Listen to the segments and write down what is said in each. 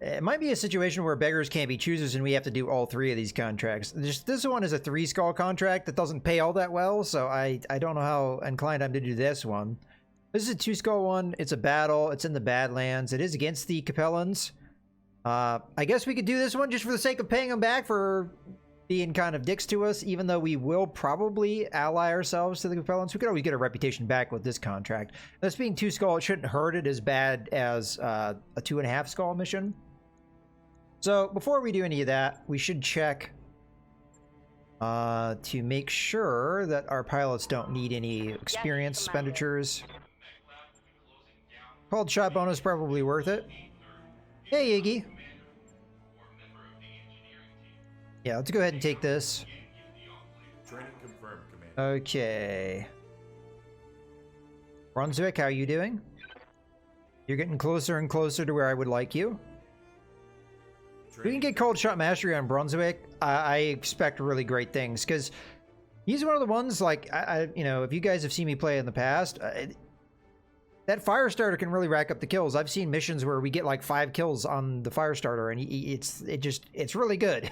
It might be a situation where beggars can't be choosers and we have to do all 3 of these contracts. This one is a 3 skull contract that doesn't pay all that well, so I don't know how inclined I'm to do this one. This is a 2 skull one. It's a battle. It's in the Badlands. It is against the Capellans. I guess we could do this one just for the sake of paying them back for being kind of dicks to us, even though we will probably ally ourselves to the Capellans. We could always get a reputation back with this contract. This being 2 skull, it shouldn't hurt it as bad as a 2.5 skull mission. So before we do any of that, we should check to make sure that our pilots don't need any experience expenditures. Cold shot bonus probably worth it. Hey, Iggy. Yeah, let's go ahead and take this. Training confirmed, Commander. Okay. Brunswick, how are you doing? You're getting closer and closer to where I would like you. If we can get Cold Shot Mastery on Brunswick, I expect really great things, because he's one of the ones, like, you know, if you guys have seen me play in the past, that Firestarter can really rack up the kills. I've seen missions where we get like 5 kills on the Firestarter, and it's really good.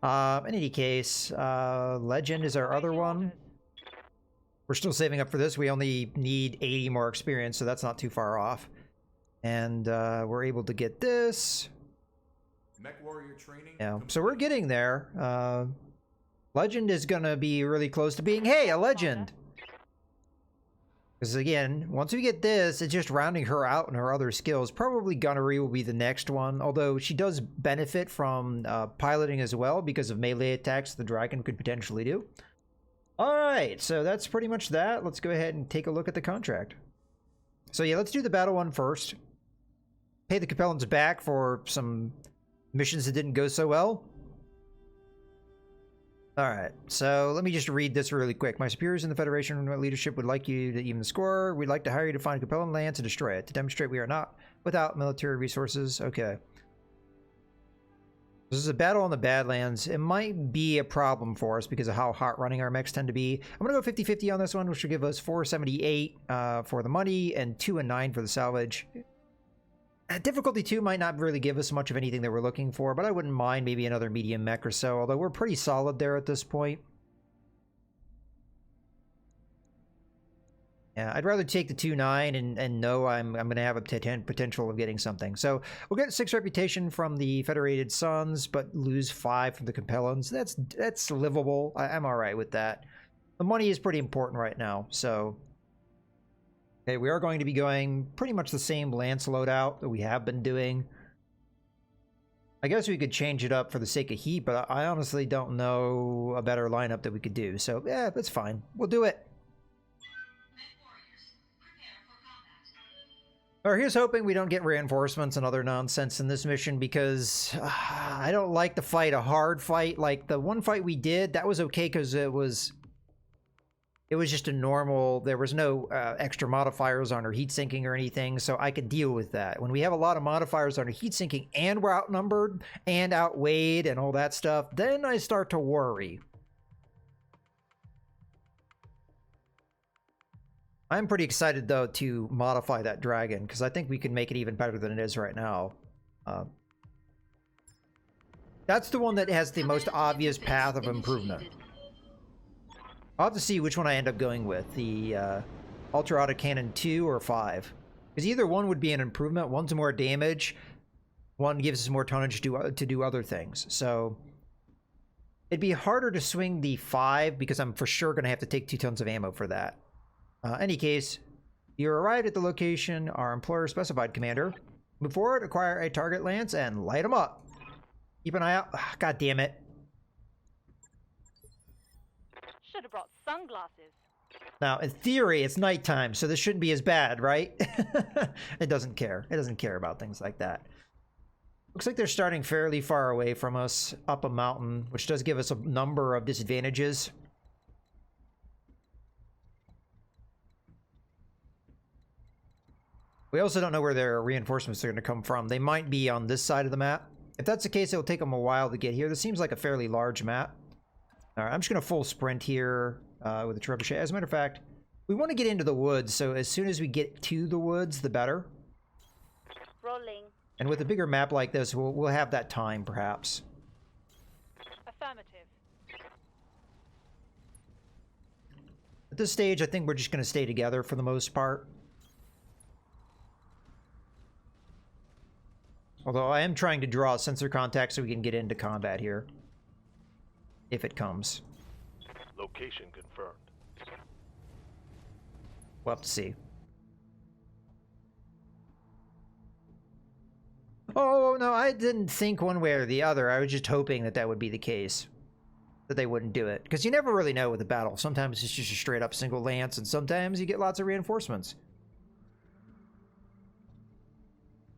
In any case, Legend is our other one. We're still saving up for this. We only need 80 more experience, so that's not too far off. And we're able to get this. Mech Warrior training. Yeah, so we're getting there. Legend is gonna be really close to being, hey, a legend. Because again, once we get this, it's just rounding her out in her other skills. Probably Gunnery will be the next one, although she does benefit from piloting as well because of melee attacks the dragon could potentially do. Alright, so that's pretty much that. Let's go ahead and take a look at the contract. So yeah, let's do the battle one first. Pay the Capellans back for some missions that didn't go so well. Alright, so let me just read this really quick. My superiors in the Federation leadership would like you to even the score. We'd like to hire you to find Capellan lands and destroy it. To demonstrate we are not without military resources. Okay. This is a battle on the Badlands. It might be a problem for us because of how hot running our mechs tend to be. I'm going to go 50-50 on this one, which will give us 478 for the money and 2 and 9 for the salvage. Difficulty 2 might not really give us much of anything that we're looking for, but I wouldn't mind maybe another medium mech or so, although we're pretty solid there at this point. Yeah, I'd rather take the 2-9 and know I'm going to have a potential of getting something. So we'll get 6 reputation from the Federated Sons, but lose 5 from the Capellans. That's livable. I'm all right with that. The money is pretty important right now, so... Okay, we are going to be going pretty much the same Lance loadout that we have been doing. I guess we could change it up for the sake of heat, but I honestly don't know a better lineup that we could do. So, yeah, that's fine. We'll do it. Or here's hoping we don't get reinforcements and other nonsense in this mission, because I don't like to fight a hard fight. Like, the one fight we did, that was okay because it was just a normal, there was no extra modifiers on her heat sinking or anything, so I could deal with that. When we have a lot of modifiers on her heat sinking and we're outnumbered and outweighed and all that stuff, then I start to worry. I'm pretty excited, though, to modify that dragon, because I think we can make it even better than it is right now. That's the one that has the most obvious path of improvement. I'll have to see which one I end up going with, the Ultra Autocannon 2 or 5. Because either one would be an improvement. One's more damage. One gives us more tonnage to do other things. So it'd be harder to swing the 5 because I'm for sure going to have to take 2 tons of ammo for that. Any case, you arrived at the location our employer specified, Commander. Move forward, acquire a target lance, and light them up. Keep an eye out. God damn it. Should have brought sunglasses. Now, in theory, it's nighttime, so this shouldn't be as bad, right? It doesn't care. It doesn't care about things like that. Looks like they're starting fairly far away from us, up a mountain, which does give us a number of disadvantages. We also don't know where their reinforcements are going to come from. They might be on this side of the map. If that's the case, it'll take them a while to get here. This seems like a fairly large map. All right, I'm just going to full sprint here with the trebuchet. As a matter of fact, we want to get into the woods, so as soon as we get to the woods, the better. Rolling. And with a bigger map like this, we'll have that time, perhaps. Affirmative. At this stage, I think we're just going to stay together for the most part. Although I am trying to draw a sensor contact so we can get into combat here. If it comes. Location confirmed. We'll have to see. Oh, no, I didn't think one way or the other. I was just hoping that that would be the case. That they wouldn't do it. Because you never really know with a battle. Sometimes it's just a straight up single lance, and sometimes you get lots of reinforcements.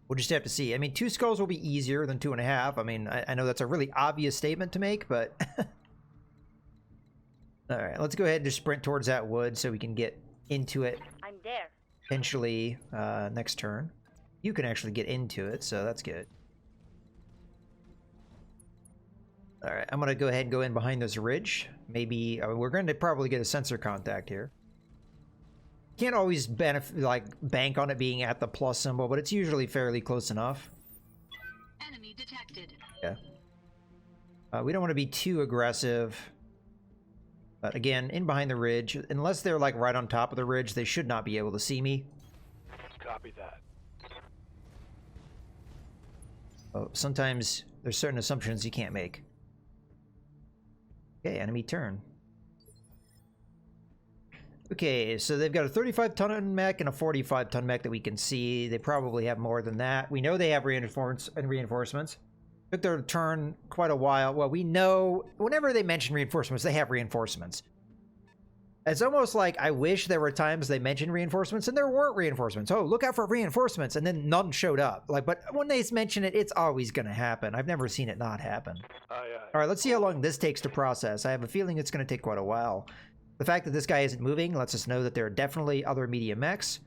We'll just have to see. I mean, 2 skulls will be easier than 2.5. I mean, I know that's a really obvious statement to make, but... Alright, let's go ahead and just sprint towards that wood so we can get into it. I'm there. Potentially next turn. You can actually get into it, so that's good. Alright, I'm going to go ahead and go in behind this ridge. Maybe, we're going to probably get a sensor contact here. Can't always bank on it being at the plus symbol, but it's usually fairly close enough. Enemy detected. Yeah. We don't want to be too aggressive. But again, in behind the ridge, unless they're like right on top of the ridge, they should not be able to see me. Copy that. Oh, sometimes there's certain assumptions you can't make. Okay, enemy turn. Okay, so they've got a 35-ton mech and a 45-ton mech that we can see. They probably have more than that. We know they have reinforcements. Took their turn quite a while. Well, we know whenever they mention reinforcements, they have reinforcements. It's almost like I wish there were times they mentioned reinforcements and there weren't reinforcements. Oh, look out for reinforcements, and then none showed up. But when they mention it, it's always going to happen. I've never seen it not happen. Aye, aye. All right, let's see how long this takes to process. I have a feeling it's going to take quite a while. The fact that this guy isn't moving lets us know that there are definitely other medium mechs.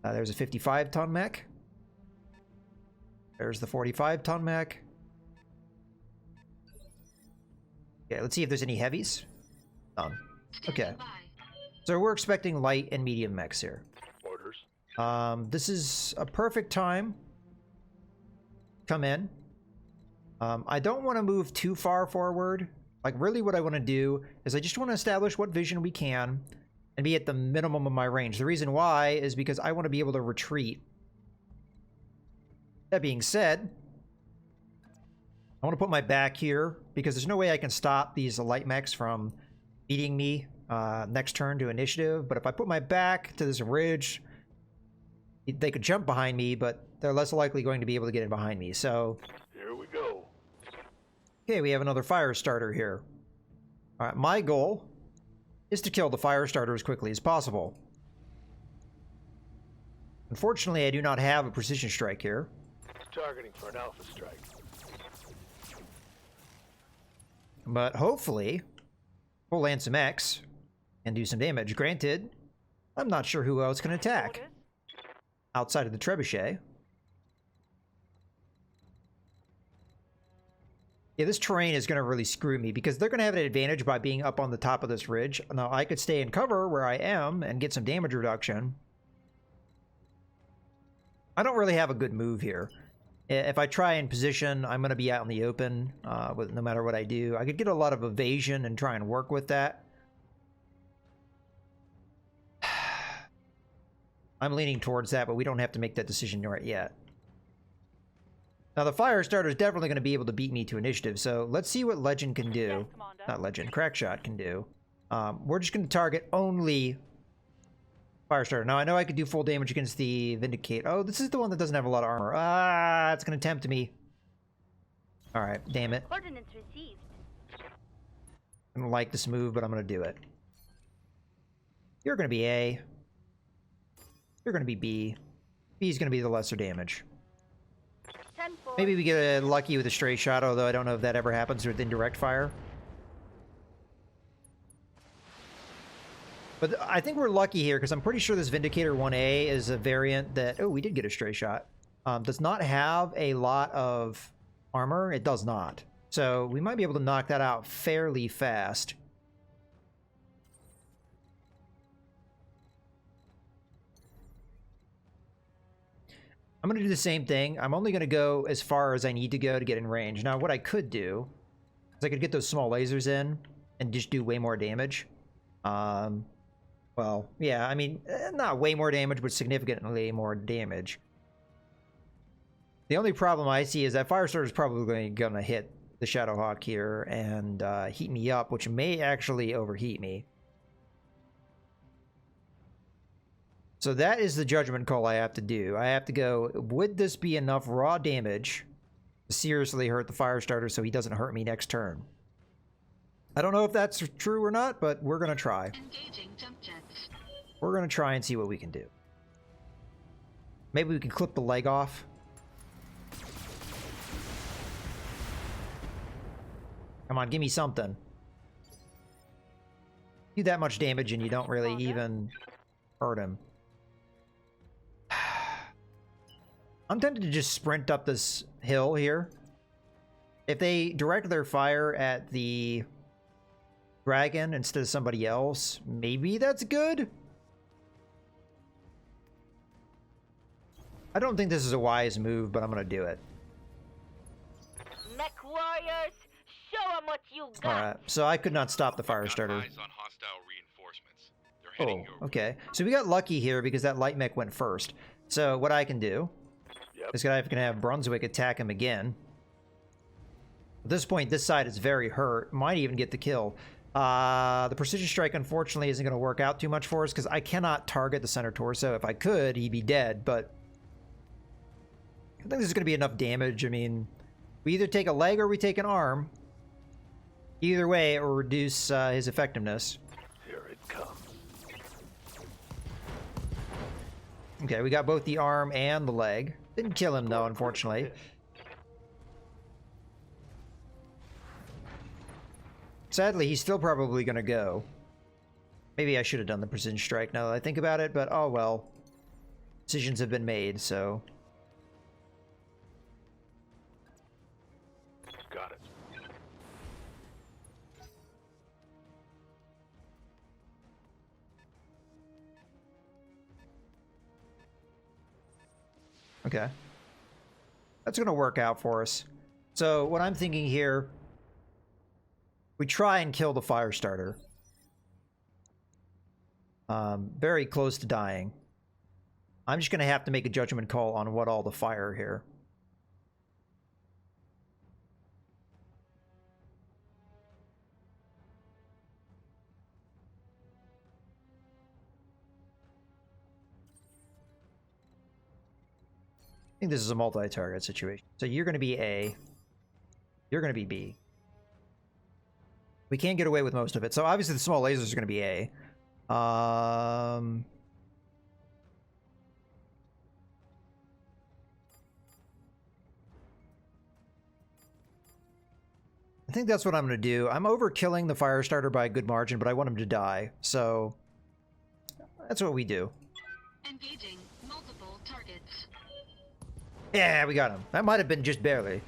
There's a 55-ton mech. There's the 45-ton mech. Okay, let's see if there's any heavies. None. Okay. So we're expecting light and medium mechs here. Orders. This is a perfect time. Come in. I don't want to move too far forward. Like, really what I want to do is I just want to establish what vision we can and be at the minimum of my range. The reason why is because I want to be able to retreat. That being said, I want to put my back here because there's no way I can stop these light mechs from beating me next turn to initiative. But if I put my back to this ridge, they could jump behind me, but they're less likely going to be able to get in behind me. So Here we go. okay, we have another fire starter here. All right, my goal is to kill the fire starter as quickly as possible. Unfortunately, I do not have a precision strike here. Targeting for an alpha strike. But hopefully, we'll land some X and do some damage. Granted, I'm not sure who else can attack Orders. outside of the trebuchet. Yeah, this terrain is going to really screw me because they're going to have an advantage by being up on the top of this ridge. Now, I could stay in cover where I am and get some damage reduction. I don't really have a good move here. If I try and position, I'm going to be out in the open no matter what I do. I could get a lot of evasion and try and work with that. I'm leaning towards that, but we don't have to make that decision right yet. Now, the fire starter is definitely going to be able to beat me to initiative, so let's see what Legend can do. Yes, Commander. Not Legend, Crackshot can do. We're just going to target only fire starter. Now, I know I could do full damage against the Vindicate. Oh, this is the one that doesn't have a lot of armor. Ah, it's going to tempt me. All right, damn it. Coordinates received. I don't like this move, but I'm going to do it. You're going to be A. You're going to be B. B is going to be the lesser damage. 10-4. Maybe we get lucky with a stray shot, although I don't know if that ever happens with indirect fire. But I think we're lucky here, because I'm pretty sure this Vindicator 1A is a variant that... Oh, we did get a stray shot. Does not have a lot of armor. It does not. So we might be able to knock that out fairly fast. I'm going to do the same thing. I'm only going to go as far as I need to go to get in range. Now, what I could do is I could get those small lasers in and just do way more damage. Well, yeah, I mean, not way more damage, but significantly more damage. The only problem I see is that Firestarter is probably going to hit the Shadowhawk here and heat me up, which may actually overheat me. So that is the judgment call I have to do. I have to go, would this be enough raw damage to seriously hurt the Firestarter so he doesn't hurt me next turn? I don't know if that's true or not, but we're going to try. Engaging jump jets. We're going to try and see what we can do. Maybe we can clip the leg off. Come on, give me something. Do that much damage and you don't really even hurt him. I'm tempted to just sprint up this hill here. If they direct their fire at the dragon instead of somebody else, maybe that's good. I don't think this is a wise move, but I'm gonna do it. Mech warriors, show 'em what you got. Alright, so I could not stop the Firestarter. Eyes on hostile reinforcements. They're heading your way. Okay. So we got lucky here because that light mech went first. So what I can do is I can have Brunswick attack him again. At this point, this side is very hurt. Might even get the kill. The precision strike, unfortunately, isn't going to work out too much for us because I cannot target the center torso. If I could, he'd be dead, but I think this is going to be enough damage. I mean, we either take a leg or we take an arm. Either way, it will reduce his effectiveness. Here it comes. Okay, we got both the arm and the leg. Didn't kill him, though, unfortunately. Sadly, he's still probably going to go. Maybe I should have done the precision strike now that I think about it, but oh well. Decisions have been made, so... Got it. Okay. That's going to work out for us. So what I'm thinking here, we try and kill the Firestarter. Very close to dying. I'm just going to have to make a judgment call on what all the fire here. I think this is a multi-target situation. So you're going to be A. You're going to be B. We can't get away with most of it. So obviously the small lasers are going to be A. I think that's what I'm going to do. I'm overkilling the Firestarter by a good margin, but I want him to die. So that's what we do. Engaging multiple targets. Yeah, we got him. That might have been just barely.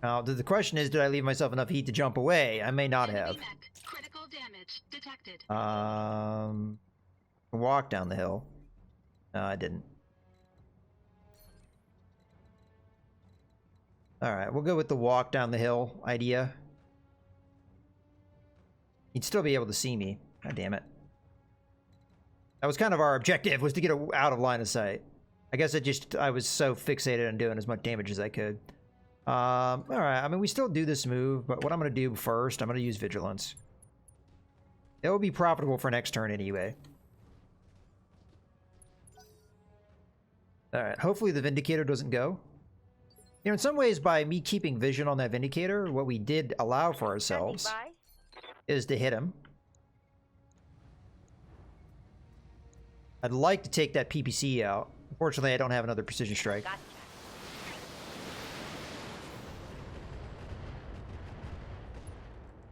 Now, the question is, did I leave myself enough heat to jump away? I may not have. Enemy mech. Critical damage detected. Walk down the hill. No, I didn't. Alright, we'll go with the walk down the hill idea. He'd still be able to see me. God damn it. That was kind of our objective, was to get out of line of sight. I guess I was so fixated on doing as much damage as I could. Alright, I mean, we still do this move, but what I'm going to do first, I'm going to use Vigilance. It will be profitable for next turn anyway. Alright, hopefully the Vindicator doesn't go. You know, in some ways, by me keeping vision on that Vindicator, what we did allow for ourselves is to hit him. I'd like to take that PPC out. Unfortunately, I don't have another precision strike. Gotcha.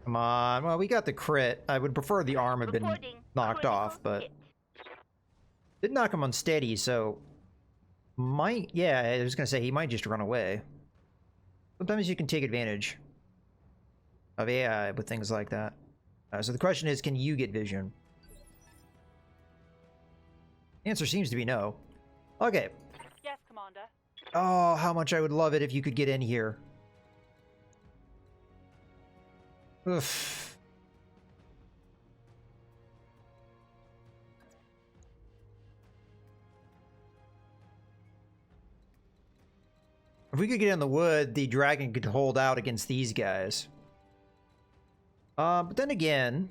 Come on. Well, we got the crit. I would prefer the arm had been Reporting knocked critical off, but hit. did knock him unsteady, so might, yeah, I was gonna say he might just run away. Sometimes you can take advantage of AI with things like that. So the question is, can you get vision? Answer seems to be no. Okay. Yes, Commander. Oh, how much I would love it if you could get in here. Oof. If we could get in the wood, the dragon could hold out against these guys. But then again...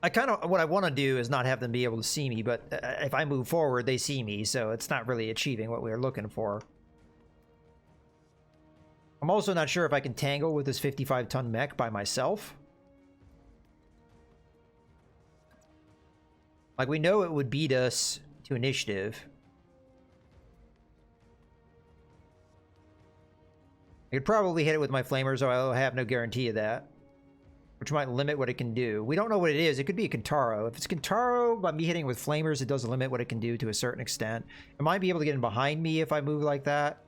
I kind of, what I want to do is not have them be able to see me, but if I move forward, they see me, so it's not really achieving what we are looking for. I'm also not sure if I can tangle with this 55-ton mech by myself. Like, we know it would beat us to initiative. I could probably hit it with my flamers, though I have no guarantee of that. Which might limit what it can do. We don't know what it is. It could be a Kintaro. If it's Kintaro, by me hitting with flamers, it does limit what it can do to a certain extent. It might be able to get in behind me if I move like that.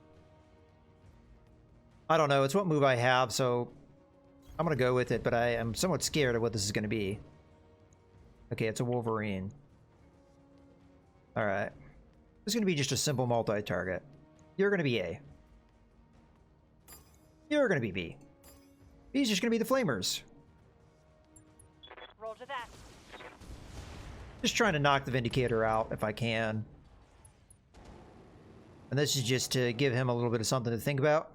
I don't know. It's what move I have, so I'm going to go with it, but I am somewhat scared of what this is going to be. Okay, it's a Wolverine. Alright. This is going to be just a simple multi-target. You're going to be A. You're going to be B. B's just going to be the flamers. Roger that. Just trying to knock the Vindicator out if I can. And this is just to give him a little bit of something to think about.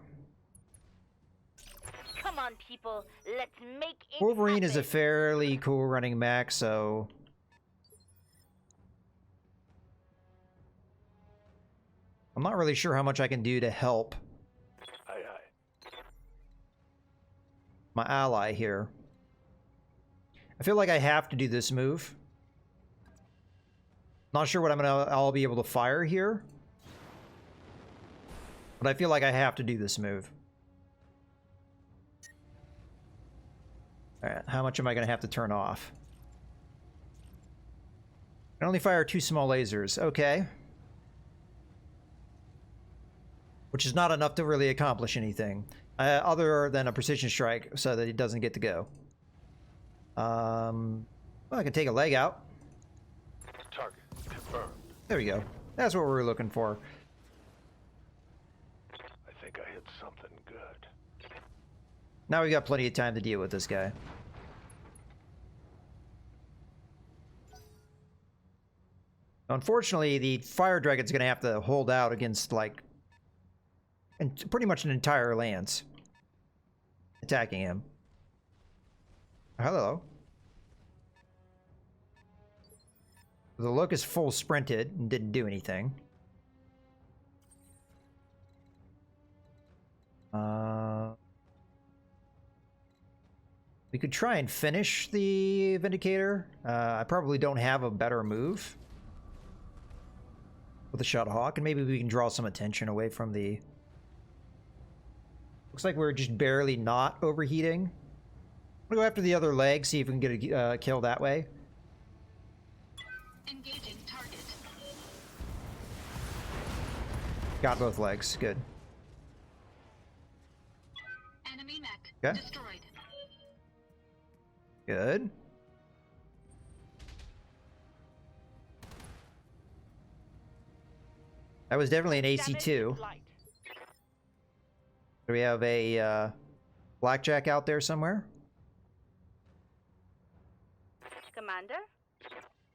Come on, people. Let's make it Wolverine is a happen. fairly cool running mech, so... I'm not really sure how much I can do to help Aye, aye. my ally here. I feel like I have to do this move. Not sure what I'll be able to fire here. But I feel like I have to do this move. Alright, how much am I going to have to turn off? I can only fire 2 small lasers. Okay. Which is not enough to really accomplish anything. Other than a precision strike so that it doesn't get to go. Well, I can take a leg out. Target confirmed. There we go. That's what we were looking for. I think I hit something good. Now we got plenty of time to deal with this guy. Unfortunately, the fire dragon's gonna have to hold out against, like, and pretty much an entire lance attacking him. Hello. The Locust full sprinted and didn't do anything. We could try and finish the Vindicator. I probably don't have a better move with the Shudhawk, and maybe we can draw some attention away from the... Looks like we're just barely not overheating. I'm gonna go after the other leg, see if we can get a kill that way. Engaging target. Got both legs. Good. Enemy mech Okay. destroyed. Good. That was definitely an AC2. Light. Do we have a blackjack out there somewhere? Commander?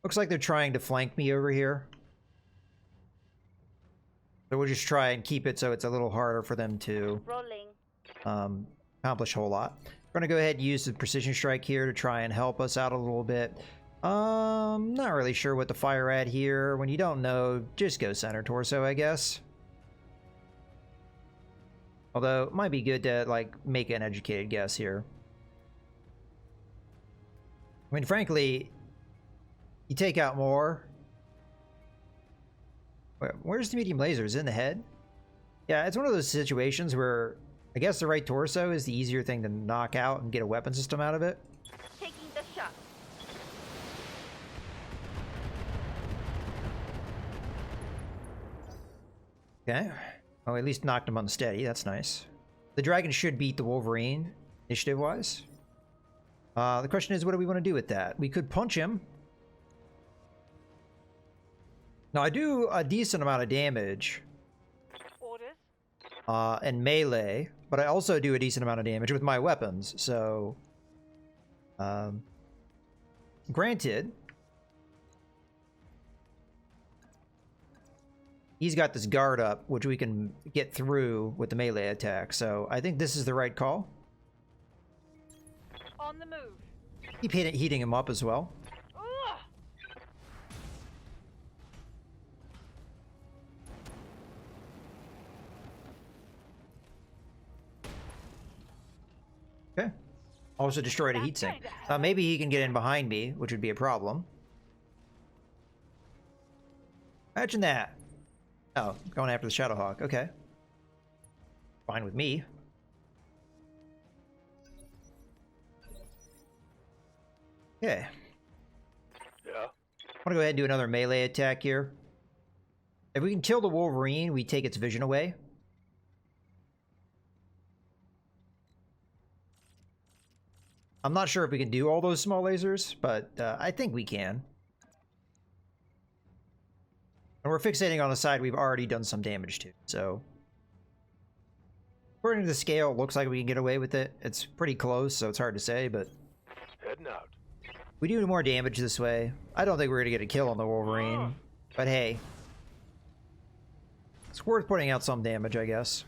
Looks like they're trying to flank me over here. So we'll just try and keep it so it's a little harder for them to Rolling. accomplish a whole lot. We're gonna go ahead and use the precision strike here to try and help us out a little bit. Not really sure what to fire at here. When you don't know, just go center torso, I guess. Although, it might be good to, like, make an educated guess here. I mean, frankly, you take out more. Where's the medium laser? Is it in the head? Yeah, it's one of those situations where I guess the right torso is the easier thing to knock out and get a weapon system out of it. Okay. Oh, at least knocked him unsteady. That's nice. The dragon should beat the Wolverine, initiative-wise. The question is, what do we want to do with that? We could punch him. Now, I do a decent amount of damage. Orders. And melee, but I also do a decent amount of damage with my weapons, so... granted... He's got this guard up, which we can get through with the melee attack, so I think this is the right call. On the move. Keep heating him up as well. Ugh. Okay. Also destroyed a heat sink. Maybe he can get in behind me, which would be a problem. Imagine that. Oh, going after the Shadowhawk. Okay. Fine with me. Okay. Yeah. I want to go ahead and do another melee attack here. If we can kill the Wolverine, we take its vision away. I'm not sure if we can do all those small lasers, but I think we can. And we're fixating on a side we've already done some damage to, so... According to the scale, it looks like we can get away with it. It's pretty close, so it's hard to say, but... Heading out. We do more damage this way. I don't think we're going to get a kill on the Wolverine, but hey. It's worth putting out some damage, I guess.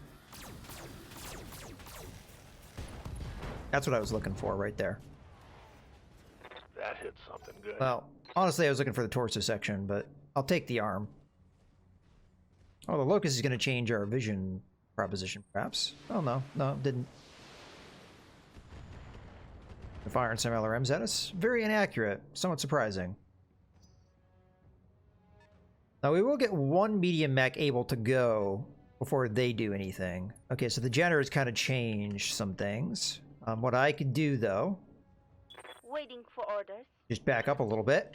That's what I was looking for right there. That hit something good. Well, honestly, I was looking for the torso section, but I'll take the arm. Oh, the Locust is going to change our vision proposition, perhaps. Oh, no. No, it didn't. They're firing some LRMs at us. Very inaccurate. Somewhat surprising. Now, we will get one medium mech able to go before they do anything. Okay, so the generators kind of changed some things. What I could do, though... Waiting for orders. Just back up a little bit.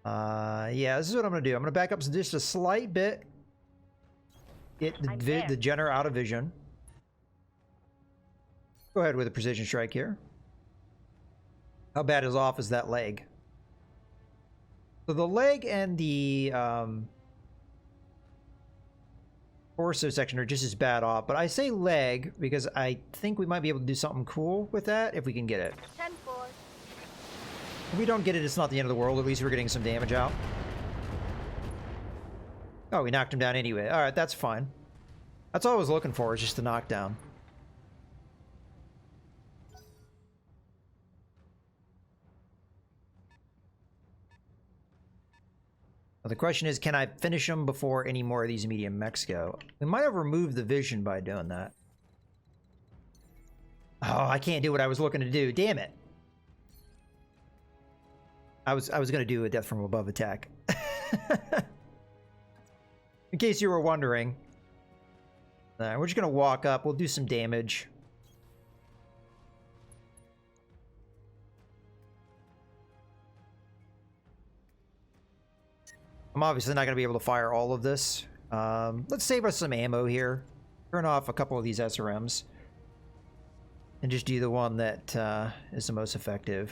Yeah, this is what I'm going to do. I'm going to back up just a slight bit. Get the Jenner out of vision. Go ahead with a precision strike here. How bad is off is that leg? So the leg and the torso section are just as bad off, but I say leg because I think we might be able to do something cool with that if we can get it. 10-4. If we don't get it, it's not the end of the world. At least we're getting some damage out. Oh, we knocked him down anyway. Alright, that's fine. That's all I was looking for, is just the knockdown. Now the question is, can I finish him before any more of these medium mechs go? We might have removed the vision by doing that. Oh, I can't do what I was looking to do. Damn it. I was going to do a death from above attack. In case you were wondering. We're just going to walk up. We'll do some damage. I'm obviously not going to be able to fire all of this. Let's save us some ammo here. Turn off a couple of these SRMs. And just do the one that is the most effective.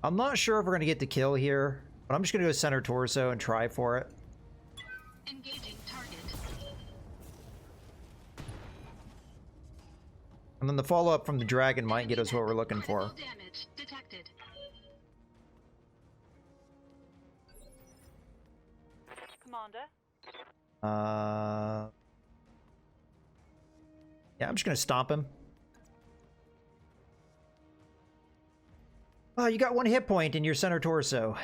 I'm not sure if we're going to get the kill here, but I'm just going to go center torso and try for it. Engaging target. And then the follow-up from the dragon might get us what we're looking for. Critical damage detected. Commander. Yeah, I'm just going to stomp him. Oh, you got one hit point in your center torso.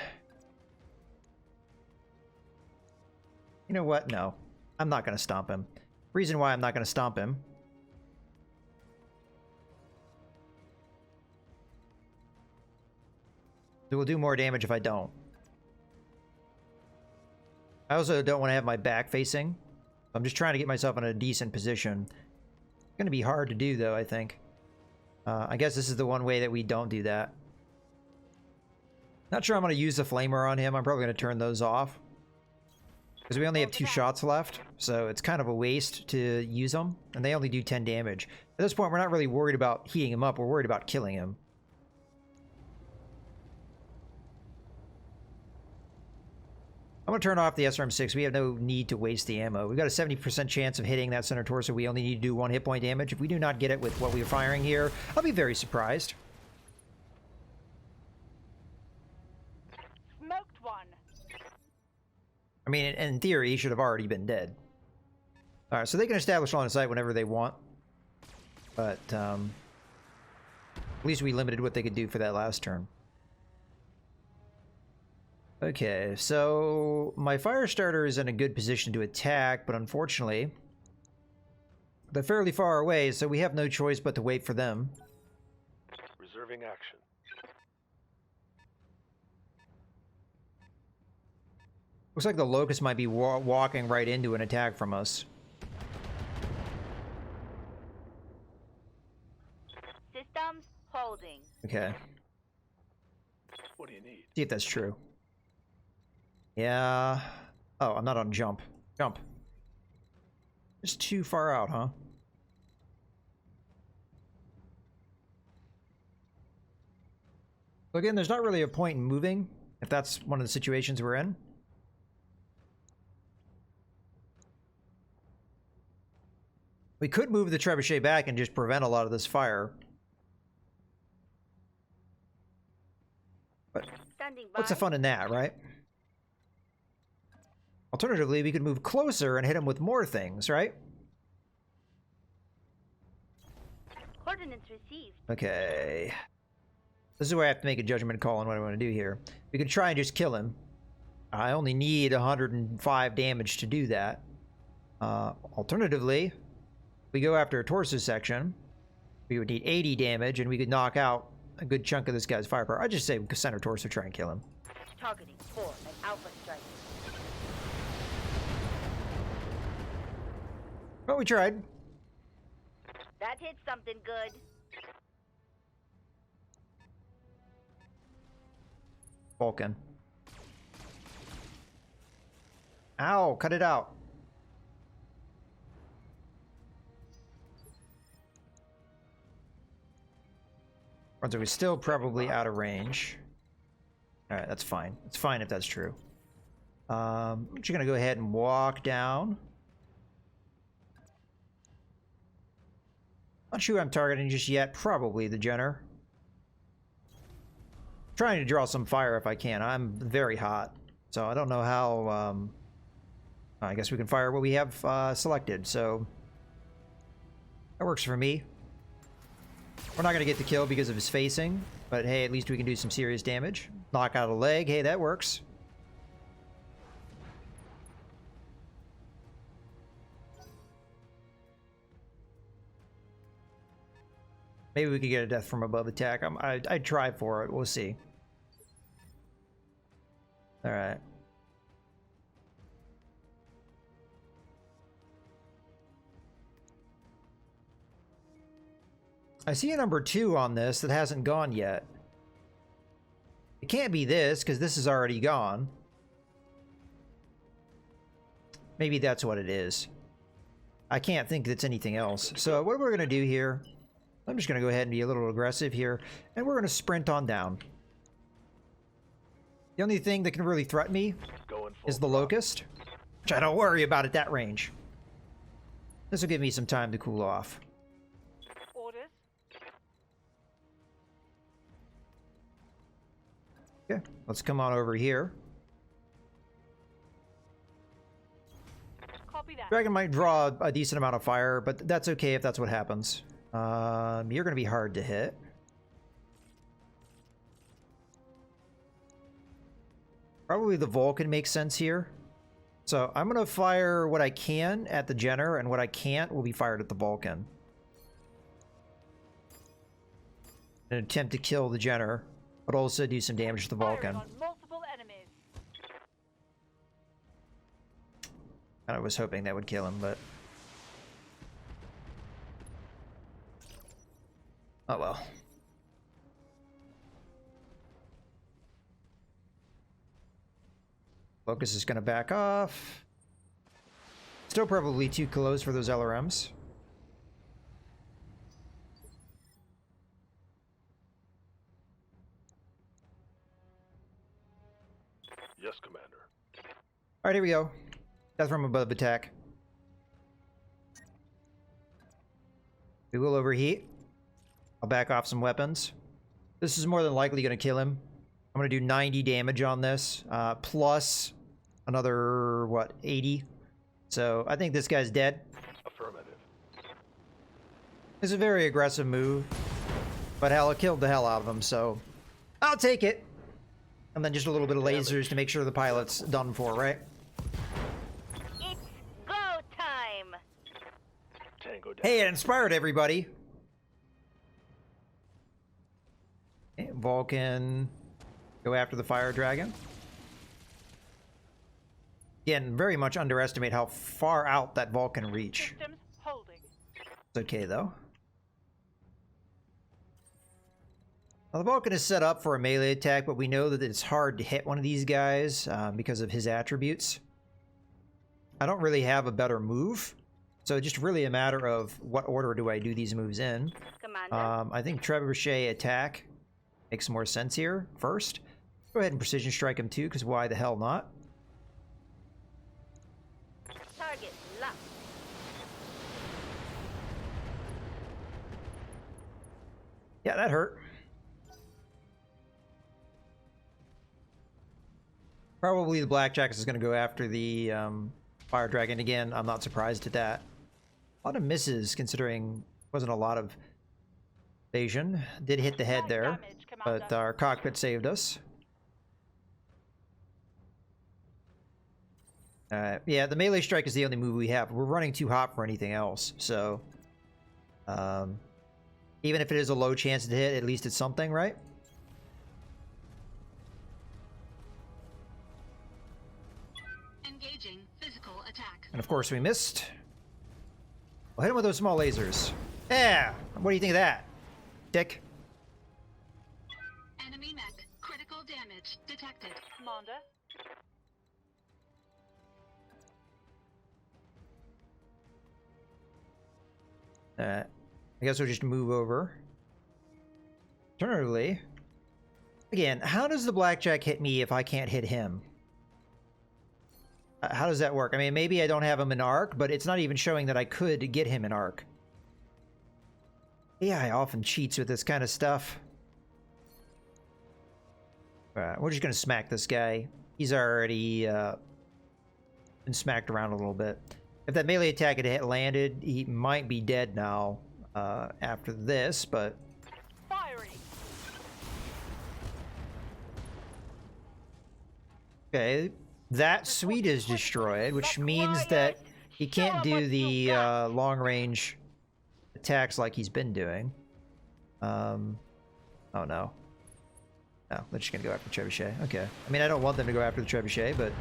You know what? No. I'm not going to stomp him. Reason why I'm not going to stomp him. It will do more damage if I don't. I also don't want to have my back facing. I'm just trying to get myself in a decent position. It's going to be hard to do, though, I think. I guess this is the one way that we don't do that. Not sure I'm going to use the flamer on him. I'm probably going to turn those off. Because we only have 2 shots left, so it's kind of a waste to use them. And they only do 10 damage. At this point, we're not really worried about heating him up. We're worried about killing him. I'm going to turn off the SRM-6. We have no need to waste the ammo. We've got a 70% chance of hitting that center torso. We only need to do 1 hit point damage. If we do not get it with what we're firing here, I'll be very surprised. Smoked one. I mean, in theory, he should have already been dead. Alright, so they can establish line of sight whenever they want. But, at least we limited what they could do for that last turn. Okay, so my fire starter is in a good position to attack, but unfortunately, they're fairly far away, so we have no choice but to wait for them. Reserving action. Looks like the Locust might be walking right into an attack from us. Systems holding. Okay, What do you need? see if that's true. Yeah. Oh, I'm not on jump. Jump. Just too far out, huh? So again, there's not really a point in moving, if that's one of the situations we're in. We could move the trebuchet back and just prevent a lot of this fire. But Standing by. what's the fun in that, right? Alternatively, we could move closer and hit him with more things, right? Coordinates received. Okay. This is where I have to make a judgment call on what I want to do here. We could try and just kill him. I only need 105 damage to do that. Alternatively, we go after a torso section. We would need 80 damage, and we could knock out a good chunk of this guy's firepower. I'd just say center torso, try and kill him. Targeting 4 and Alpha Strike. Well, we tried. That hit something good. Vulcan. Ow, cut it out. So we're still probably out of range. Alright, that's fine. It's fine if that's true. I'm just gonna go ahead and walk down. Not sure who I'm targeting just yet. Probably the Jenner. Trying to draw some fire if I can. I'm very hot. So I don't know how... I guess we can fire what we have selected. So that works for me. We're not going to get the kill because of his facing. But hey, at least we can do some serious damage. Knock out a leg. Hey, that works. Maybe we could get a death from above attack. I'd try for it. We'll see. All right. I see a number 2 on this that hasn't gone yet. It can't be this, because this is already gone. Maybe that's what it is. I can't think it's anything else. So what we're going to do here... I'm just going to go ahead and be a little aggressive here, and we're going to sprint on down. The only thing that can really threaten me is the Locust, which I don't worry about at that range. This will give me some time to cool off. Orders. Okay, let's come on over here. Copy that. Dragon might draw a decent amount of fire, but that's okay if that's what happens. You're going to be hard to hit. Probably the Vulcan makes sense here. So I'm going to fire what I can at the Jenner, and what I can't will be fired at the Vulcan. An attempt to kill the Jenner, but also do some damage to the Vulcan. Firing on multiple enemies. I was hoping that would kill him, but... oh well. Locust is going to back off. Still probably too close for those LRMs. Yes, Commander. Alright, here we go. Death from above attack. We will overheat. I'll back off some weapons. This is more than likely going to kill him. I'm going to do 90 damage on this, plus another, what, 80? So I think this guy's dead. Affirmative. It's a very aggressive move, but hell, it killed the hell out of him, so I'll take it. And then just a little bit of lasers to make sure the pilot's done for, right? It's go time. Tango down. Hey, it inspired everybody. Okay, Vulcan, go after the fire dragon. Again, very much underestimate how far out that Vulcan reach. Systems holding. It's okay, though. Now, the Vulcan is set up for a melee attack, but we know that it's hard to hit one of these guys because of his attributes. I don't really have a better move, so it's just really a matter of what order do I do these moves in. Commander. I think Trebuchet attack makes more sense here first. Go ahead and precision strike him too, because why the hell not? Target locked. Yeah, that hurt. Probably the Blackjack is going to go after the Fire Dragon again. I'm not surprised at that. A lot of misses, considering wasn't a lot of evasion. Did hit the head Light there, damage, Commander. but our cockpit saved us. Yeah, the melee strike is the only move we have. We're running too hot for anything else, so even if it is a low chance to hit, at least it's something, right? Engaging physical attack. And of course we missed. We'll hit him with those small lasers. Yeah! What do you think of that, Dick? Enemy mech. Critical damage detected. Commander. I guess we'll just move over. Alternatively, again, how does the Blackjack hit me if I can't hit him? How does that work? I mean, maybe I don't have him in arc, but it's not even showing that I could get him in arc. AI often cheats with this kind of stuff. We're just gonna smack this guy. He's already been smacked around a little bit. If that melee attack had landed, he might be dead now after this, but... Firing. Okay, that suite is destroyed, which means that he can't do the long-range attacks like he's been doing. Oh no. No, they're just gonna go after Trebuchet. Okay. I mean, I don't want them to go after the Trebuchet, but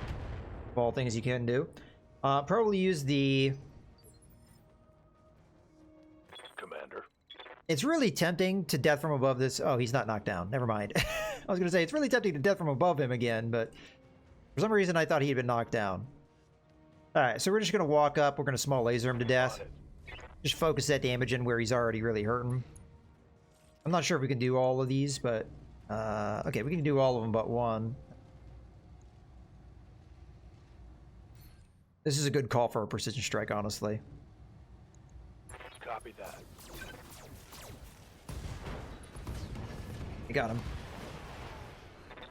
of all things you can do. Probably use the... Commander. It's really tempting to death from above this... Oh, he's not knocked down. Never mind. I was gonna say, it's really tempting to death from above him again, but for some reason I thought he had been knocked down. Alright, so we're just gonna walk up. We're gonna small laser him to death. Just focus that damage in where he's already really hurting. I'm not sure if we can do all of these, but... okay, we can do all of them but one. This is a good call for a precision strike, honestly. Copy that. You got him.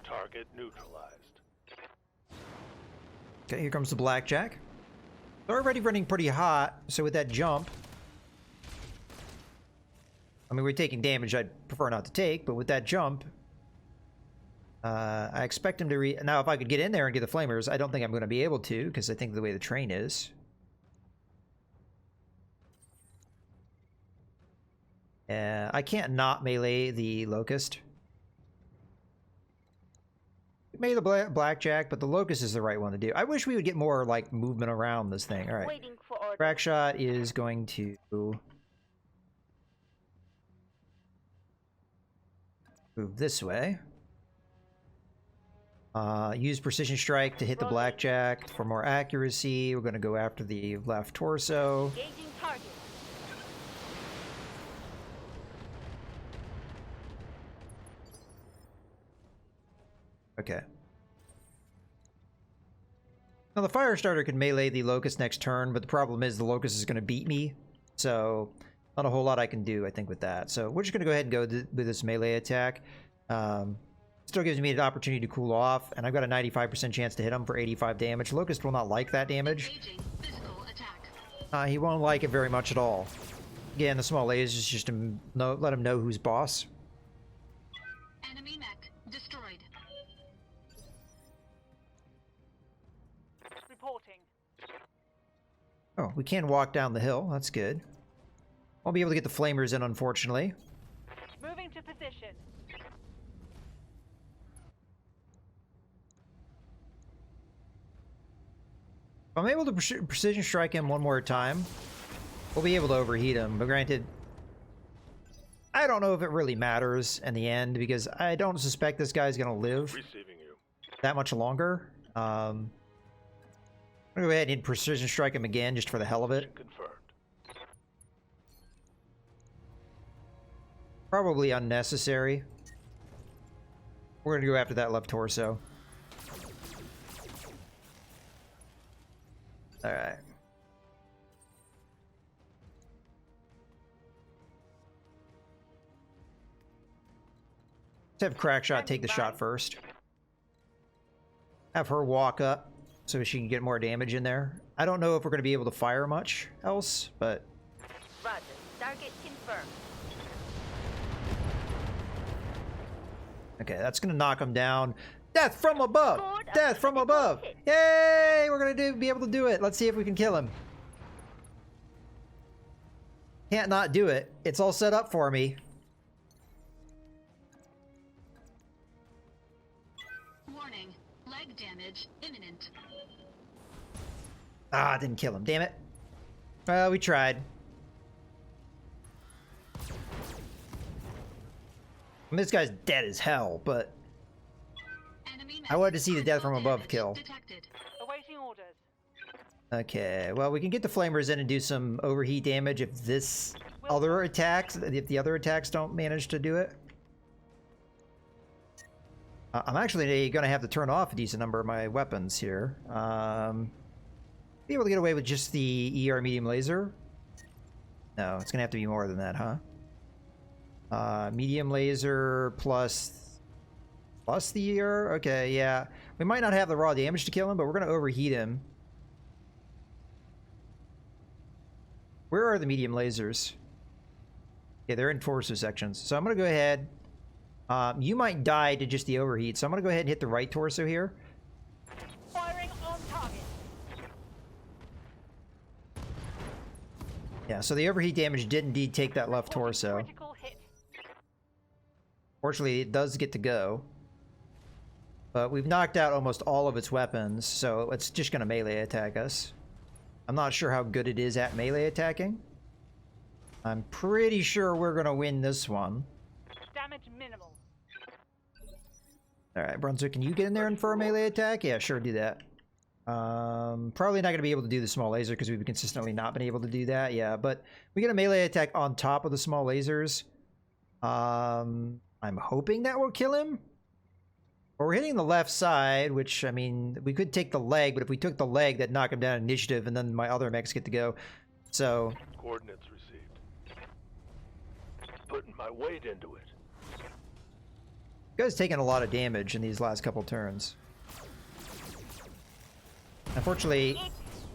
Target neutralized. Okay, here comes the Blackjack. They're already running pretty hot, so with that jump... I mean, we're taking damage I'd prefer not to take, but with that jump... I expect him to now, if I could get in there and get the flamers, I don't think I'm going to be able to, because I think the way the train is. I can't not melee the Locust. Melee the Blackjack, but the Locust is the right one to do. I wish we would get more, like, movement around this thing. Alright. Waiting for orders. Crack shot is going to... move this way. Use precision strike to hit the blackjack for more accuracy. We're going to go after the left torso. Engaging target. Okay. Now the fire starter can melee the locust next turn, but the problem is the locust is going to beat me. So not a whole lot I can do, I think, with that. So we're just going to go ahead and go with this melee attack. Still gives me an opportunity to cool off, and I've got a 95% chance to hit him for 85 damage. Locust will not like that damage. Engaging physical attack. He won't like it very much at all. Again, the small lasers is just to let him know who's boss. Enemy mech destroyed. Reporting. Oh, we can walk down the hill. That's good. Won't be able to get the flamers in, unfortunately. Moving to position. If I'm able to precision strike him one more time, we'll be able to overheat him. But granted, I don't know if it really matters in the end, because I don't suspect this guy's going to live Receiving you. that much longer. I'm going to go ahead and precision strike him again, just for the hell of it. Confirmed. Probably unnecessary. We're going to go after that left torso. Alright. Let's have Crackshot take the shot first. Have her walk up so she can get more damage in there. I don't know if we're going to be able to fire much else, but... Roger. Target confirmed. Okay, that's going to knock him down. Death from above! Lord, Death from above! Yay! We're going to be able to do it. Let's see if we can kill him. Can't not do it. It's all set up for me. Warning. Leg damage imminent. Ah, didn't kill him. Damn it. Well, we tried. I mean, this guy's dead as hell, but Enemy I wanted to see the death from above damage kill. detected. Awaiting orders. Okay, well, we can get the flamers in and do some overheat damage if this other attacks, if the other attacks don't manage to do it. I'm actually going to have to turn off a decent number of my weapons here. Be able to get away with just the ER medium laser? No, it's going to have to be more than that, huh? Medium laser plus the ER? Okay, yeah. We might not have the raw damage to kill him, but we're going to overheat him. Where are the medium lasers? Okay, they're in torso sections. So I'm going to go ahead. You might die to just the overheat, so I'm going to go ahead and hit the right torso here. Firing on target. Yeah, so the overheat damage did indeed take that left torso. Critical hit. Fortunately, it does get to go. But we've knocked out almost all of its weapons, so it's just going to melee attack us. I'm not sure how good it is at melee attacking. I'm pretty sure we're going to win this one. Damage minimal. Alright, Brunswick, can you get in there and for a melee attack? Yeah, sure, do that. Probably not going to be able to do the small laser because we've consistently not been able to do that. Yeah, but we get a melee attack on top of the small lasers. I'm hoping that will kill him. But we're hitting the left side, which, I mean, we could take the leg, but if we took the leg, that'd knock him down initiative, and then my other mechs get to go. So... Coordinates received. Putting my weight into it. You guys taking a lot of damage in these last couple turns. Unfortunately, It's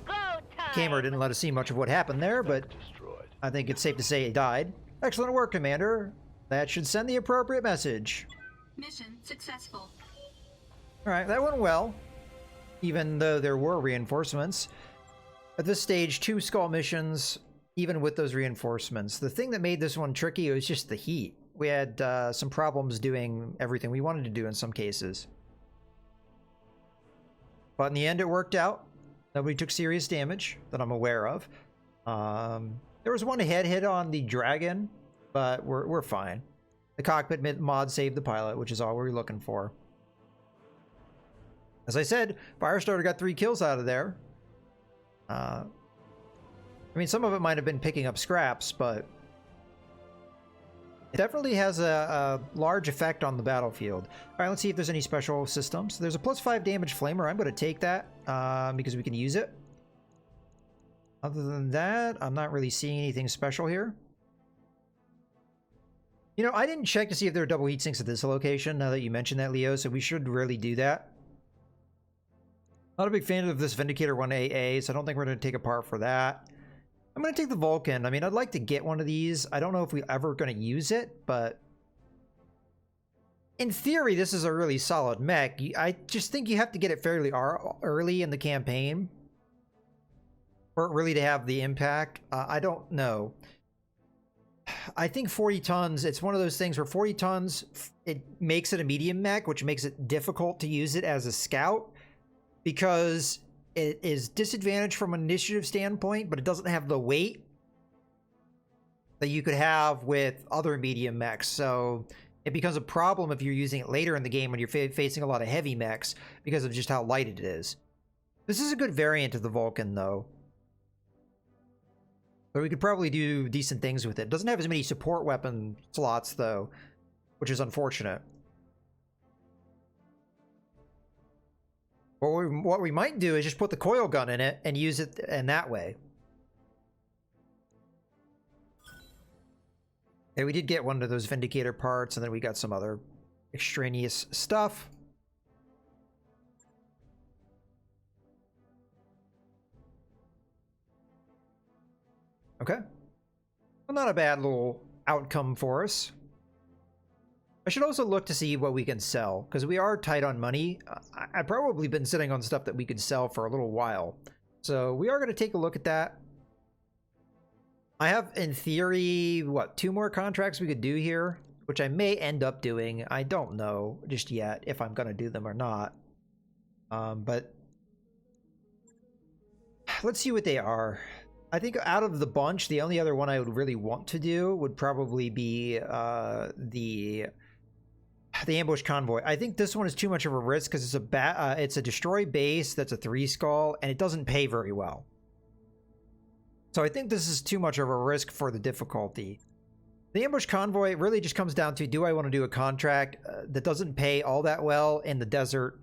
go time. camera didn't let us see much of what happened there, but Destroyed. I think it's safe to say he died. Excellent work, Commander. That should send the appropriate message. Mission successful. Alright, that went well. Even though there were reinforcements. At this stage, 2 skull missions, even with those reinforcements. The thing that made this one tricky was just the heat. We had some problems doing everything we wanted to do in some cases. But in the end, it worked out. Nobody took serious damage that I'm aware of. There was one head hit on the dragon, but we're fine. The cockpit mod saved the pilot, which is all we were looking for. As I said, Firestarter got 3 kills out of there. I mean, some of it might have been picking up scraps, but it definitely has a large effect on the battlefield. All right, let's see if there's any special systems. There's a +5 damage flamer. I'm going to take that because we can use it. Other than that, I'm not really seeing anything special here. You know, I didn't check to see if there are double heat sinks at this location, now that you mentioned that, Leo, so we should really do that. Not a big fan of this Vindicator 1AA, so I don't think we're going to take a part for that. I'm going to take the Vulcan. I mean, I'd like to get one of these. I don't know if we're ever going to use it, but in theory, this is a really solid mech. I just think you have to get it fairly early in the campaign for it really to have the impact. I don't know. I think 40 tons, it's one of those things where 40 tons, it makes it a medium mech, which makes it difficult to use it as a scout because it is disadvantaged from an initiative standpoint, but it doesn't have the weight that you could have with other medium mechs. So it becomes a problem if you're using it later in the game when you're facing a lot of heavy mechs because of just how light it is. This is a good variant of the Vulcan, though. But we could probably do decent things with it. It doesn't have as many support weapon slots, though, which is unfortunate. What we might do is just put the coil gun in it and use it in that way. Yeah, we did get one of those Vindicator parts, and then we got some other extraneous stuff. Okay. Well, not a bad little outcome for us. I should also look to see what we can sell, because we are tight on money. I've probably been sitting on stuff that we could sell for a little while. So we are going to take a look at that. I have, in theory, what, 2 more contracts we could do here, which I may end up doing. I don't know just yet if I'm going to do them or not. But let's see what they are. I think out of the bunch, the only other one I would really want to do would probably be the ambush convoy. I think this one is too much of a risk because it's a destroy base that's a 3 skull and it doesn't pay very well. So I think this is too much of a risk for the difficulty. The ambush convoy really just comes down to, do I want to do a contract that doesn't pay all that well in the desert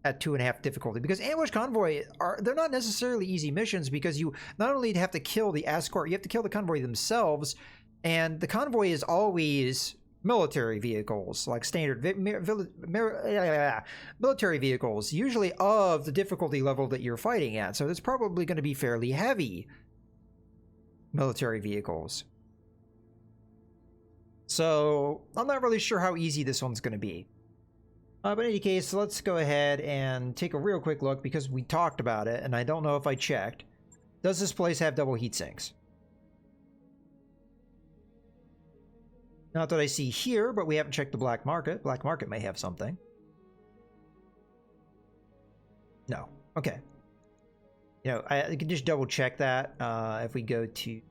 at 2.5 difficulty? Because ambush convoy they're not necessarily easy missions, because you not only have to kill the escort, you have to kill the convoy themselves, and the convoy is always military vehicles, like standard military vehicles, usually of the difficulty level that you're fighting at. So it's probably going to be fairly heavy military vehicles. So I'm not really sure how easy this one's going to be. But in any case, let's go ahead and take a real quick look, because we talked about it, and I don't know if I checked. Does this place have double heat sinks? Not that I see here, but we haven't checked the black market. Black market may have something. No. Okay. You know, I can just double check that if we go to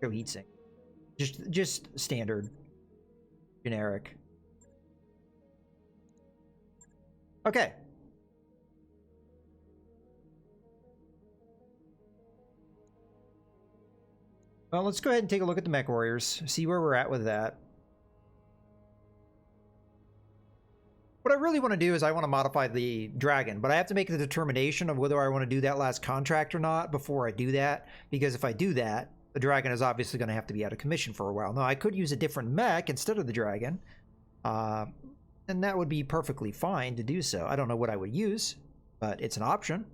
heat sink. Just standard, generic. Okay. Well, let's go ahead and take a look at the Mech Warriors, see where we're at with that. What I really want to do is I want to modify the Dragon, but I have to make the determination of whether I want to do that last contract or not before I do that, because if I do that, the Dragon is obviously going to have to be out of commission for a while. Now, I could use a different mech instead of the Dragon, and that would be perfectly fine to do so. I don't know what I would use, but it's an option.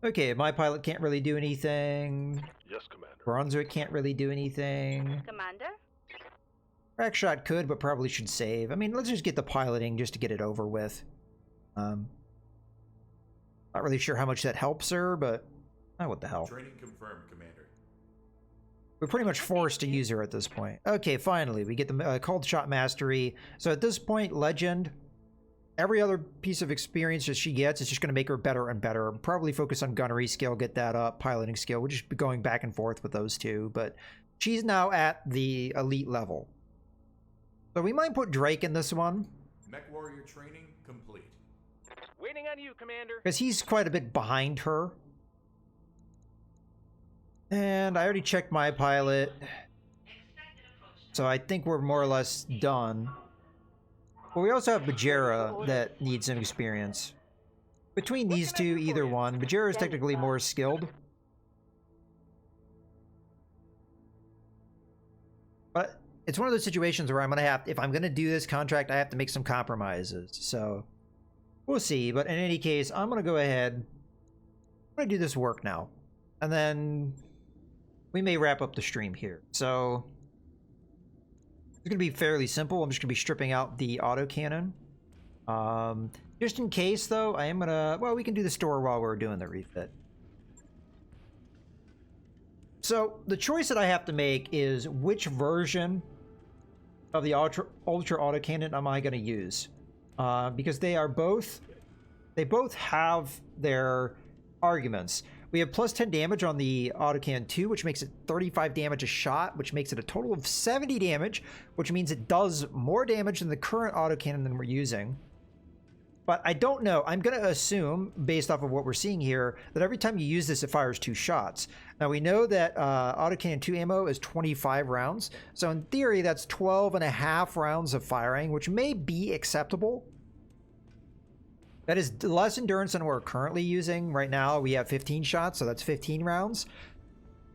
Okay, my pilot can't really do anything. Yes, Commander. Brunswick can't really do anything. Commander? Crackshot could, but probably should save. I mean, let's just get the piloting just to get it over with. Not really sure how much that helps her, but what the hell. Training confirmed, Commander. We're pretty much forced to use her at this point. Okay, finally, we get the cold shot mastery. So at this point, legend, every other piece of experience that she gets is just going to make her better and better. Probably focus on gunnery skill, get that up, piloting skill. We'll just be going back and forth with those two, but she's now at the elite level. So we might put Drake in this one. Mech warrior training complete. Waiting on you, Commander. Because he's quite a bit behind her. And I already checked my pilot. So I think we're more or less done. But we also have Bajera that needs some experience. Between these two, either one. Bajera is technically more skilled. But it's one of those situations where I'm going to have, if I'm going to do this contract, I have to make some compromises. So we'll see. But in any case, I'm going to go ahead. I'm going to do this work now. And then we may wrap up the stream here. So it's going to be fairly simple. I'm just going to be stripping out the autocannon. Just in case, though, I am going to... Well, we can do the store while we're doing the refit. So the choice that I have to make is which version of the ultra autocannon am I going to use? Because they both have their arguments. We have plus 10 damage on the autocannon 2, which makes it 35 damage a shot, which makes it a total of 70 damage, which means it does more damage than the current autocannon than we're using. But I don't know. I'm going to assume, based off of what we're seeing here, that every time you use this, it fires 2 shots. Now, we know that autocannon 2 ammo is 25 rounds. So, in theory, that's 12.5 rounds of firing, which may be acceptable. That is less endurance than we're currently using. Right now, we have 15 shots, so that's 15 rounds.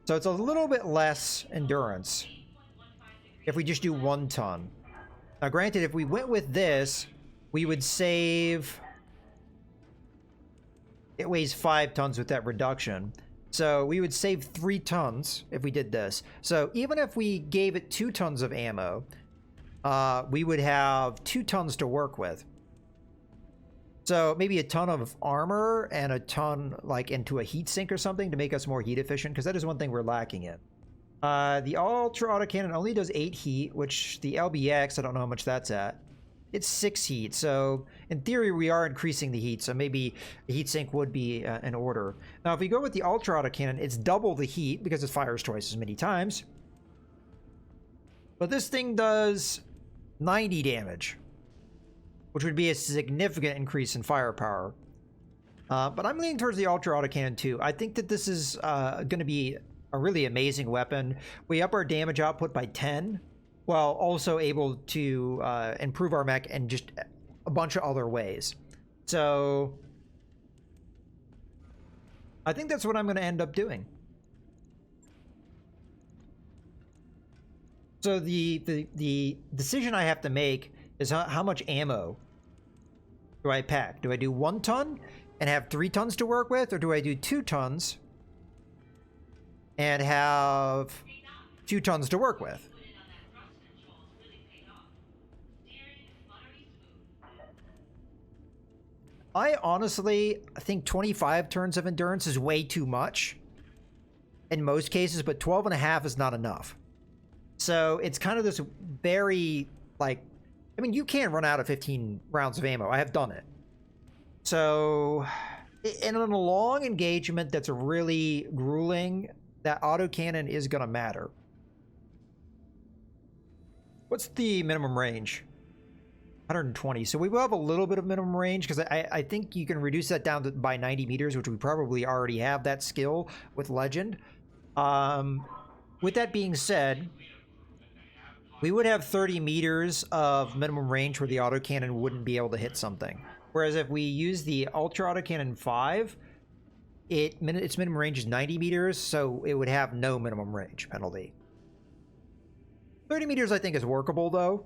So, it's a little bit less endurance if we just do 1 ton. Now, granted, if we went with this... we would save... It weighs 5 tons with that reduction. So we would save 3 tons if we did this. So even if we gave it 2 tons of ammo, we would have 2 tons to work with. So maybe a ton of armor and a ton like into a heat sink or something to make us more heat efficient, because that is one thing we're lacking in. The Ultra Autocannon only does 8 heat, which the LBX, I don't know how much that's at. It's 6 heat, so in theory we are increasing the heat, so maybe the heat sink would be in order. Now if we go with the Ultra Autocannon, it's double the heat because it fires twice as many times. But this thing does 90 damage, which would be a significant increase in firepower. But I'm leaning towards the Ultra Autocannon too. I think that this is going to be a really amazing weapon. We up our damage output by 10. While also able to improve our mech in just a bunch of other ways. So I think that's what I'm going to end up doing. So the decision I have to make is how much ammo do I pack? Do I do 1 ton and have 3 tons to work with, or do I do 2 tons and have 2 tons to work with? I honestly think 25 turns of endurance is way too much in most cases, but 12.5 is not enough. So it's kind of this very, like, I mean, you can run out of 15 rounds of ammo. I have done it. So in a long engagement that's really grueling, that autocannon is going to matter. What's the minimum range? 120. So we will have a little bit of minimum range, because I think you can reduce that down to by 90 meters, which we probably already have that skill with Legend. With that being said, we would have 30 meters of minimum range where the autocannon wouldn't be able to hit something. Whereas if we use the Ultra Autocannon 5, its minimum range is 90 meters, so it would have no minimum range penalty. 30 meters I think is workable though,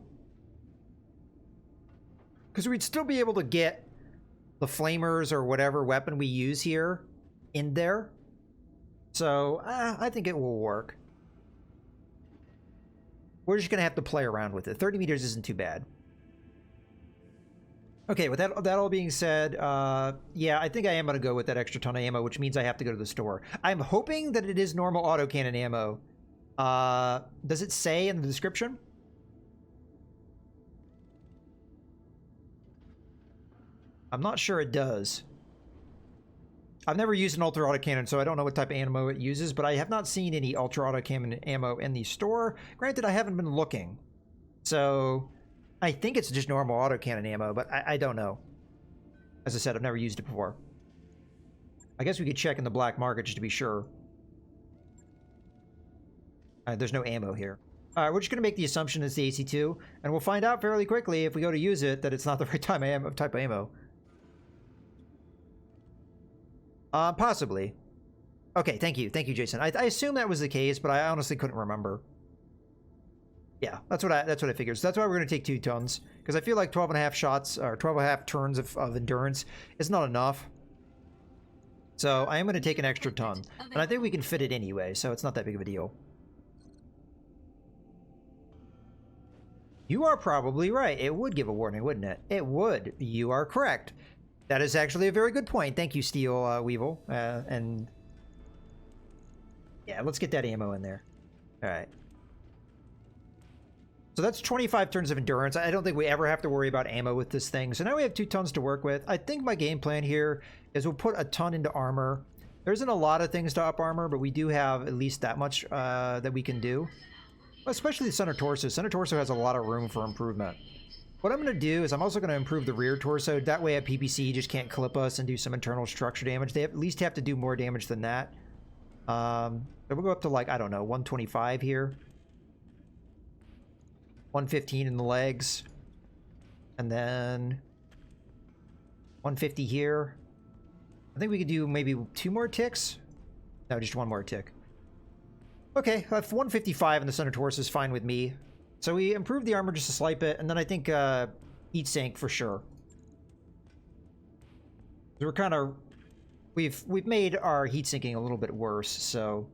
because we'd still be able to get the flamers or whatever weapon we use here in there. So I think it will work. We're just going to have to play around with it. 30 meters isn't too bad. Okay, with that all being said, yeah, I think I am going to go with that extra ton of ammo, which means I have to go to the store. I'm hoping that it is normal autocannon ammo. Does it say in the description? I'm not sure it does. I've never used an Ultra Autocannon, so I don't know what type of ammo it uses, but I have not seen any Ultra Autocannon ammo in the store. Granted, I haven't been looking. So I think it's just normal autocannon ammo, but I don't know. As I said, I've never used it before. I guess we could check in the black market just to be sure. There's no ammo here. We're just going to make the assumption it's the AC2, and we'll find out fairly quickly if we go to use it that it's not the right type of ammo. Possibly. Okay, thank you, Jason. I assume that was the case, but I honestly couldn't remember. Yeah, that's what I figured. So that's why we're going to take 2 tons, because I feel like 12.5 shots or 12.5 turns of endurance is not enough. So I am going to take an extra ton, and I think we can fit it anyway, so it's not that big of a deal. You are probably right. It would give a warning, wouldn't it? It would. You are correct. That is actually a very good point. Thank you, Steel Weevil. And yeah, let's get that ammo in there. All right. So that's 25 turns of endurance. I don't think we ever have to worry about ammo with this thing. So now we have 2 tons to work with. I think my game plan here is we'll put a ton into armor. There isn't a lot of things to up armor, but we do have at least that much that we can do. Especially the center torso. Center torso has a lot of room for improvement. What I'm going to do is I'm also going to improve the rear torso. That way a PPC just can't clip us and do some internal structure damage. They at least have to do more damage than that. So we'll go up to, like, I don't know, 125 here. 115 in the legs. And then 150 here. I think we could do maybe 2 more ticks. No, just 1 more tick. Okay, 155 in the center torso is fine with me. So we improved the armor just a slight bit, and then I think heat sink for sure. We're kind of we've made our heat sinking a little bit worse, so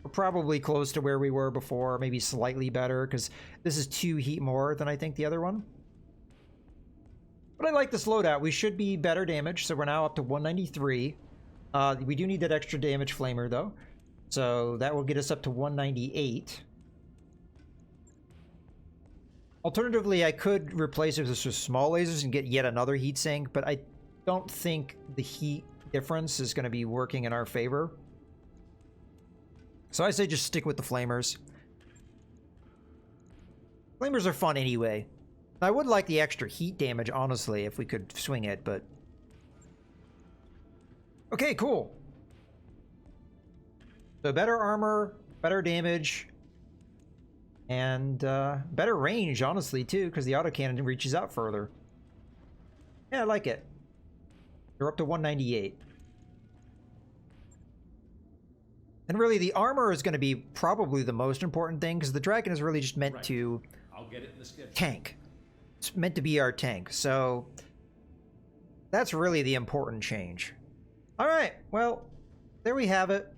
we're probably close to where we were before, maybe slightly better, because this is 2 heat more than I think the other one. But I like this loadout. We should be better damage, so we're now up to 193. We do need that extra damage flamer though. So that will get us up to 198. Alternatively, I could replace it with small lasers and get yet another heat sink, but I don't think the heat difference is going to be working in our favor. So I say just stick with the flamers. Flamers are fun anyway. I would like the extra heat damage, honestly, if we could swing it, but... Okay, cool. So better armor, better damage, and better range, honestly, too, because the autocannon reaches out further. Yeah, I like it. You're up to 198. And really, the armor is going to be probably the most important thing, because the dragon is really just meant to I'll get it in the schedule. tank. It's meant to be our tank, so that's really the important change. All right, well, there we have it.